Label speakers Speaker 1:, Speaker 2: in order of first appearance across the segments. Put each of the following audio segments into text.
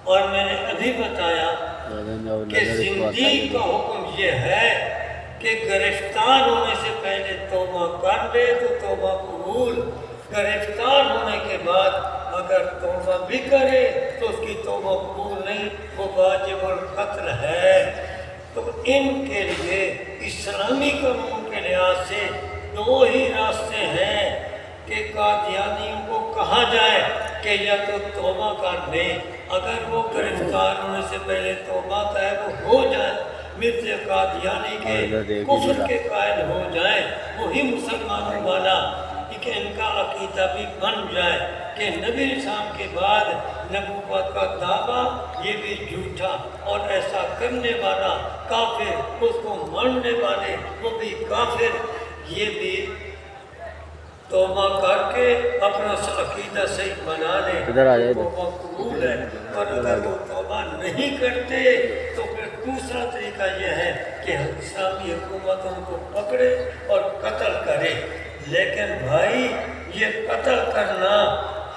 Speaker 1: اور میں نے ابھی بتایا کہ زندگی کا حکم یہ ہے کہ گرفتار ہونے سے پہلے توبہ کر لے تو توبہ قبول، گرفتار ہونے کے بعد اگر توبہ بھی کرے تو اس کی توبہ قبول نہیں، وہ واجب القتل ہے۔ تو ان کے لیے اسلامی قانون کے لحاظ سے دو ہی راستے ہیں کہ قادیانیوں کو کہا جائے کہ یا تو توبہ کر لیں، اگر وہ گرفتار ہونے سے پہلے توبہ کا ہے وہ ہو جائے، مرزا قادیانی کے کفر کے قائل ہو جائیں، وہی مسلمانوں والا کہ ان کا عقیدہ بھی بن جائے کہ نبی اسلام کے بعد نبوت کا دعویٰ یہ بھی جھوٹا، اور ایسا کرنے والا کافر، اس کو ماننے والے وہ بھی کافر، یہ بھی توبہ کر کے اپنا عقیدہ صحیح بنا لے، توبہ قبول ہے۔ اور اگر وہ توبہ نہیں کرتے تو پھر دوسرا طریقہ یہ ہے کہ اسلامی حکومت ان کو پکڑے اور قتل کرے۔ لیکن بھائی یہ قتل کرنا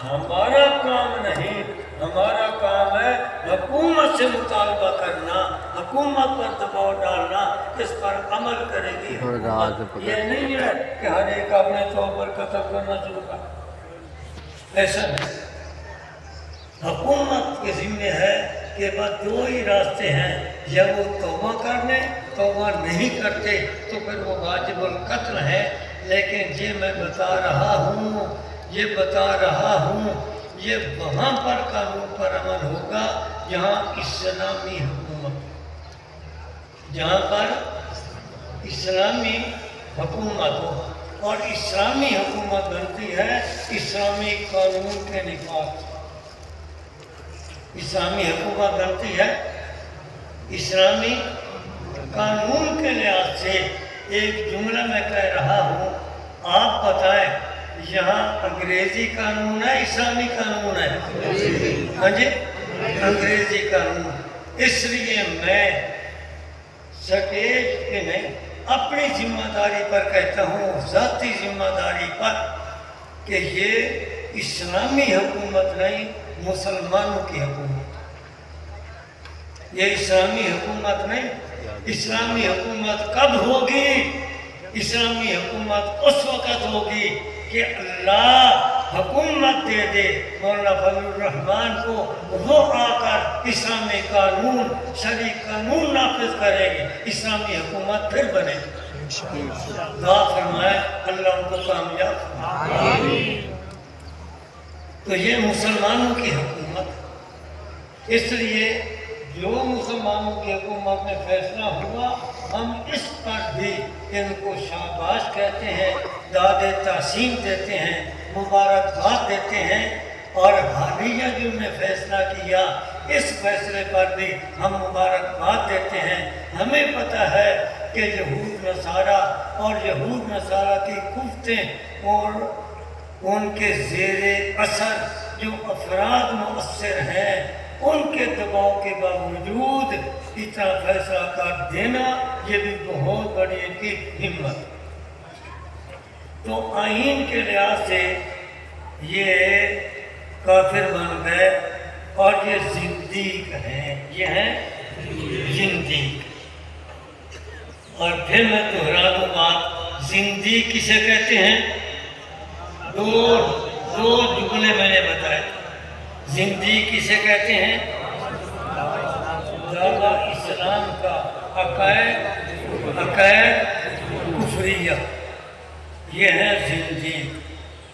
Speaker 1: ہمارا کام نہیں، ہمارا کام ہے حکومت سے مطالبہ کرنا، حکومت پر دباؤ ڈالنا، اس پر عمل کرے گی حکومت۔ یہ نہیں ہے کہ ہر ایک اپنے طور پر قتل کرنا شروع کر، ایسا نہیں۔ حکومت کے ذمہ ہے کہ بس دو ہی راستے ہیں، یا وہ توبہ کر لیں، توبہ نہیں کرتے تو پھر وہ واجب القتل ہے۔ لیکن یہ میں بتا رہا ہوں، یہ بتا رہا ہوں، یہ وہاں پر قانون پر عمل ہوگا جہاں اسلامی حکومت، جہاں پر اسلامی حکومت ہو، اور اسلامی حکومت بنتی ہے اسلامی قانون کے نفاذ سے۔ اسلامی حکومت بنتی ہے اسلامی قانون کے لحاظ سے۔ ایک جملہ میں کہہ رہا ہوں، آپ بتائیں یہاں انگریزی قانون ہے اسلامی قانون ہے؟ ہاں جی، انگریزی قانون۔ اس لیے میں سٹیج پہ نہیں، اپنی ذمہ داری پر کہتا ہوں، ذاتی ذمہ داری پر، کہ یہ اسلامی حکومت نہیں، مسلمانوں کی حکومت۔ یہ اسلامی حکومت نہیں۔ اسلامی حکومت کب ہوگی؟ اسلامی حکومت اس وقت ہوگی کہ اللہ حکومت دے دے مولانا فضل الرحمان کو، وہ آ کر اسلامی قانون، شرعی قانون نافذ کرے گی، اسلامی حکومت پھر بنے گی۔ دعا فرمائے اللہ ان کو کامیاب فرمائے۔ تو یہ مسلمانوں کی حکومت، اس لیے جو مسلمانوں کی حکومت میں فیصلہ ہوا، ہم اس پر بھی ان کو شاباش کہتے ہیں، داد تحسین دیتے ہیں، مبارکباد دیتے ہیں، اور حالیہ جو نے فیصلہ کیا اس فیصلے پر بھی ہم مبارکباد دیتے ہیں۔ ہمیں پتہ ہے کہ یہود نصارہ اور یہود نصارہ کی قوتیں اور ان کے زیر اثر جو افراد مؤثر ہیں، ان کے دباؤ کے باوجود اتنا فیصلہ کر دینا، یہ بھی بہت بڑی ان کی ہمت۔ تو آئین کے لحاظ سے یہ کافر بن گئے، اور یہ زندیق ہیں، یہ ہیں زندیق۔ اور پھر میں دہرا دوں بات، زندیق کسے کہتے ہیں؟ دو جملے میں نے بتائے۔ زندیق کسے کہتے ہیں؟ دعویٰ اسلام کا عقائد کفریہ، یہ ہے زندیق۔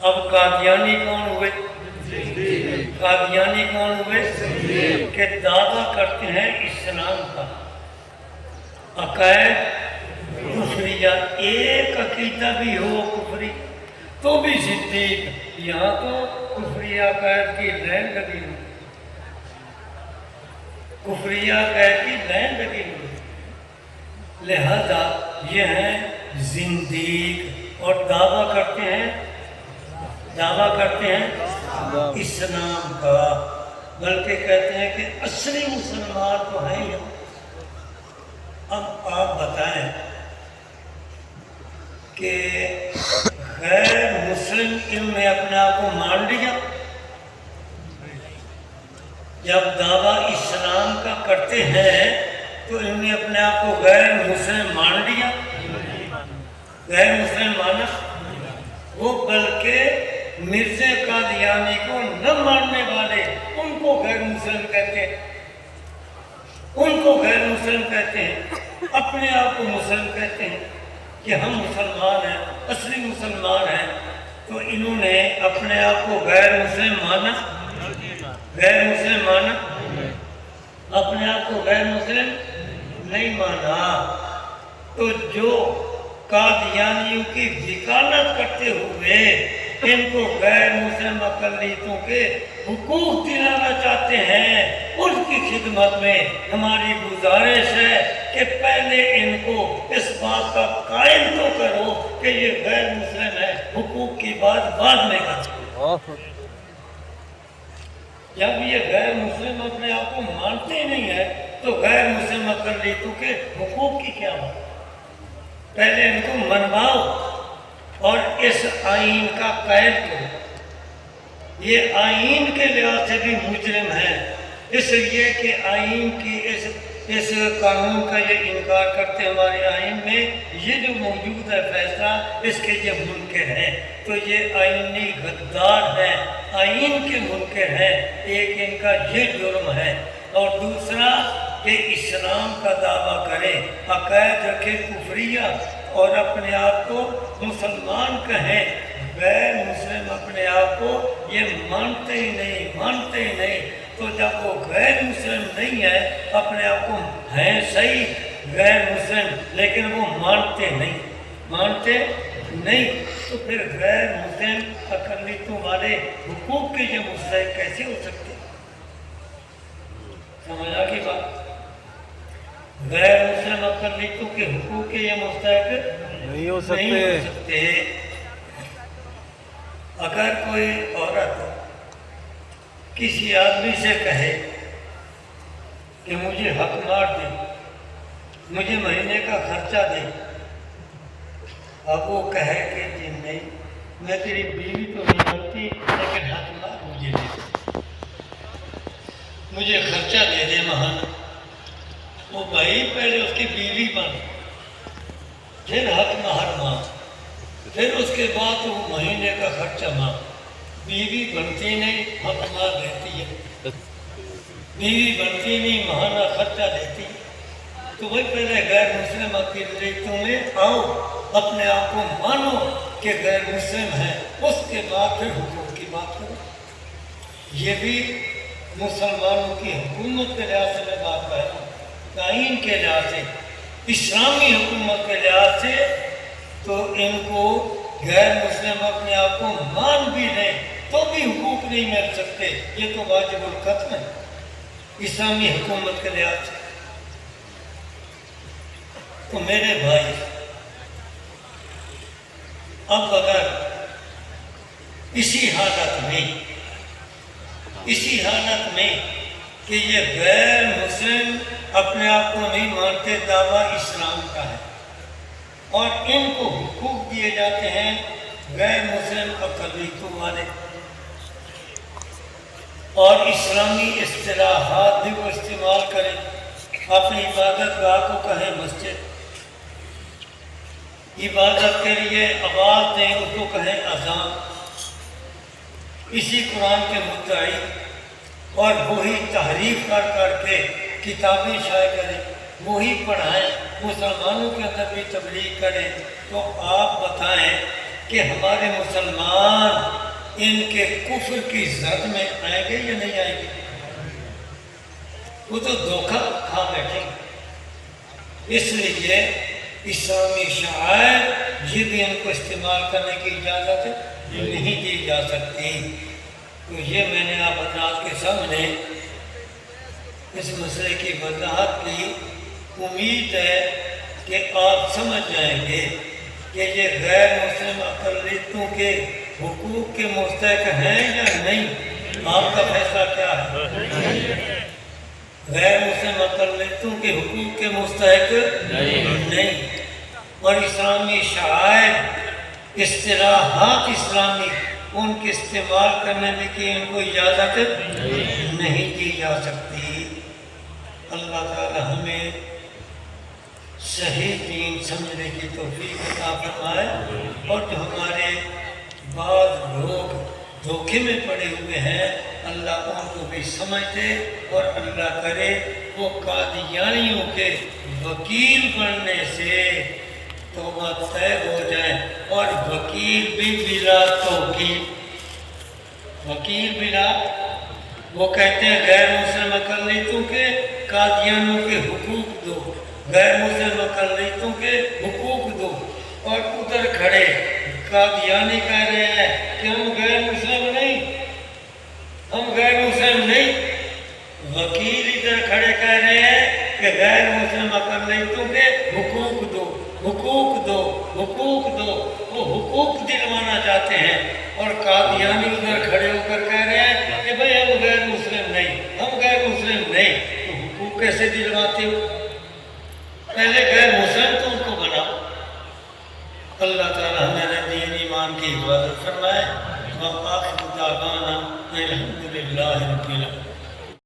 Speaker 1: اب قادیانی کون ہوئے؟ قادیانی کون ہوئے؟ کہ دعویٰ کرتے ہیں اسلام کا، عقائد کفریہ، ایک عقیدہ بھی ہو کفری تو بھی زندیق۔ یہاں تو کفری عقائد کی لین لگی ہوئی، کفری عقائد کی لین لگی ہوئی، لہذا یہ ہیں زندیق، اور دعویٰ کرتے ہیں اسلام کا، بلکہ کہتے ہیں کہ اصلی مسلمان تو ہیں ہی۔ اب آپ بتائیں کہ غیر مسلم ان میں اپنے آپ کو مان لیا؟ جب دعویٰ اسلام کا کرتے ہیں تو انہوں نے اپنے آپ کو غیر مسلم مان لیا؟ غیر مسلم مانا وہ، بلکہ مرزا قادیانی کو نہ ماننے والے ان کو غیر مسلم کہتے ہیں، ان کو غیر مسلم کہتے ہیں، اپنے آپ کو مسلم کہتے ہیں کہ ہم مسلمان ہیں، اصلی مسلمان ہیں۔ تو انہوں نے اپنے آپ کو غیر مسلم مانا؟ غیر مسلم مانا؟ اپنے آپ کو غیر مسلم نہیں مانا۔ تو جو قادیانیوں کی وکالت کرتے ہوئے ان کو غیر مسلم اقلیتوں کے حقوق دلانا چاہتے ہیں، ان کی خدمت میں ہماری گزارش ہے کہ پہلے ان کو اس بات کا قائل تو کرو کہ یہ غیر مسلم ہے، حقوق کی بات بعد میں کرو۔ جب یہ غیر مسلم اپنے آپ کو مانتے ہی نہیں ہے تو غیر مسلم اقلیتوں کے حقوق کی کیا بات؟ پہلے ان کو منواؤ اور اس آئین کا قائل کرو۔ یہ آئین کے لحاظ سے بھی مجرم ہے، اس لیے کہ آئین کی اس قانون کا یہ انکار کرتے ہمارے آئین میں یہ جو موجود ہے فیصلہ، اس کے یہ منکر ہیں، تو یہ آئینی غدار ہیں، آئین کے منکر ہیں۔ ایک ان کا یہ جرم ہے، اور دوسرا کہ اسلام کا دعویٰ کرے، عقائد رکھے کفریہ اور اپنے آپ کو مسلمان کہیں، غیر مسلم اپنے آپ کو یہ مانتے ہی نہیں۔ تو جب وہ غیر مسلم نہیں ہے، اپنے آپ کو ہیں صحیح غیر مسلم لیکن وہ مانتے نہیں، تو پھر غیر مسلم اقلیتوں والے حقوق کے یہ مستحق کیسے ہو سکتے؟ سمجھ آ گئی بات؟ غیر مسلم اقلیتوں کے حقوق کے یہ مستحق نہیں ہو سکتے۔ اگر کوئی عورت کسی آدمی سے کہے کہ مجھے حق مار دے، مجھے مہینے کا خرچہ دے، اب وہ کہے کہ جی نہیں، میں تیری بیوی تو نہیں بنتی لیکن حق مار مجھے دے، مجھے خرچہ دے دے ماہانہ۔ وہ بھائی پہلے اس کی بیوی بن، پھر حق مہر مانگ، پھر اس کے بعد وہ مہینے کا خرچہ مانگ۔ بیوی بنتی نہیں، حق مہر دیتی ہے، بیوی بنتی نہیں، ماہانہ خرچہ دیتی ہے۔ تو وہی پہلے غیر مسلم اقلیتوں میں آؤ، اپنے آپ کو مانو کہ غیر مسلم ہے، اس کے بعد پھر حقوق کی بات کرو۔ یہ بھی مسلمانوں کی حکومت کے لحاظ سے میں بات کر رہا ہوں، آئین کے لحاظ سے، اسلامی حکومت کے لحاظ سے، تو ان کو غیر مسلم اپنے آپ کو مان بھی لیں تو بھی حقوق نہیں مل سکتے، یہ تو واجب القتل ہے اسلامی حکومت کے لحاظ سے۔ تو میرے بھائی، اب اگر اسی حالت میں کہ یہ غیر مسلم اپنے آپ کو نہیں مانتے، دعویٰ اسلام کا ہے، اور ان کو حقوق دیے جاتے ہیں غیر مسلم اقلیتوں والے، اور اسلامی اصطلاحات بھی وہ استعمال کریں، اپنی عبادت گاہ کو کہیں مسجد، عبادت کے لیے آواز دیں اس کو کہیں اذان، اسی قرآن کے مدعی، اور وہی تحریف کر کے کتابیں شائع کریں، وہی پڑھائیں، مسلمانوں کے اندر بھی تبلیغ کریں۔ تو آپ بتائیں کہ ہمارے مسلمان ان کے کفر کی زد میں آئیں گے یا نہیں آئیں گے؟ وہ تو دھوکہ کھا بیٹھیں گے۔ اس لیے اسلامی شعائر یہ بھی ان کو استعمال کرنے کی اجازت نہیں دی جا سکتی۔ تو یہ میں نے آپ حضرات کے سامنے اس مسئلے کی وضاحت کی، امید ہے کہ آپ سمجھ جائیں گے کہ یہ غیر مسلم اقلیتوں کے حقوق کے مستحق ہیں یا نہیں۔ آپ کا فیصلہ کیا ہے؟ غیر مسلم اقلیتوں کے حقوق کے مستحق نہیں، اور اسلامی شعائر، اصطلاحات اسلامی ان کے استعمال کرنے میں کی ان کو اجازت نہیں دی جا سکتی۔ اللہ تعالی ہمیں صحیح دین سمجھنے کی توفیق عطا فرمائے، اور جو ہمارے بعض لوگ دھوکے میں پڑے ہوئے ہیں اللہ ان کو بھی سمجھتے، اور اللہ کرے وہ قادیانیوں کے وکیل بننے سے توبہ طے ہو جائے، اور وکیل بھی بلا توکیل، وکیل بلا، وہ کہتے ہیں غیر مسلم اقلیتوں کے قادیانوں کے حقوق دو، غیر مسلم اقلیتوں کے حقوق دو، اور ادھر کھڑے قادیانی کہہ رہے ہیں کہ ہم غیر مسلم نہیں، ہم غیر مسلم نہیں، وکیل ادھر کھڑے کہہ رہے ہیں کہ غیر مسلم اقلیتوں کے حقوق دو، حقوق دو، حقوق دو، وہ حقوق دلوانا چاہتے ہیں، اور قادیانی ادھر کھڑے ہو کر کہہ رہے ہیں کہ بھئی ہم غیر مسلم نہیں، ہم غیر مسلم نہیں، تو حقوق کیسے دلواتے ہو؟ پہلے غیر مسلم تو ان کو بناؤ۔ اللہ تعالیٰ ہمارے دین ایمان کی حفاظت فرمائے۔ وآخر دعوانا الحمدللہ رب العالمین۔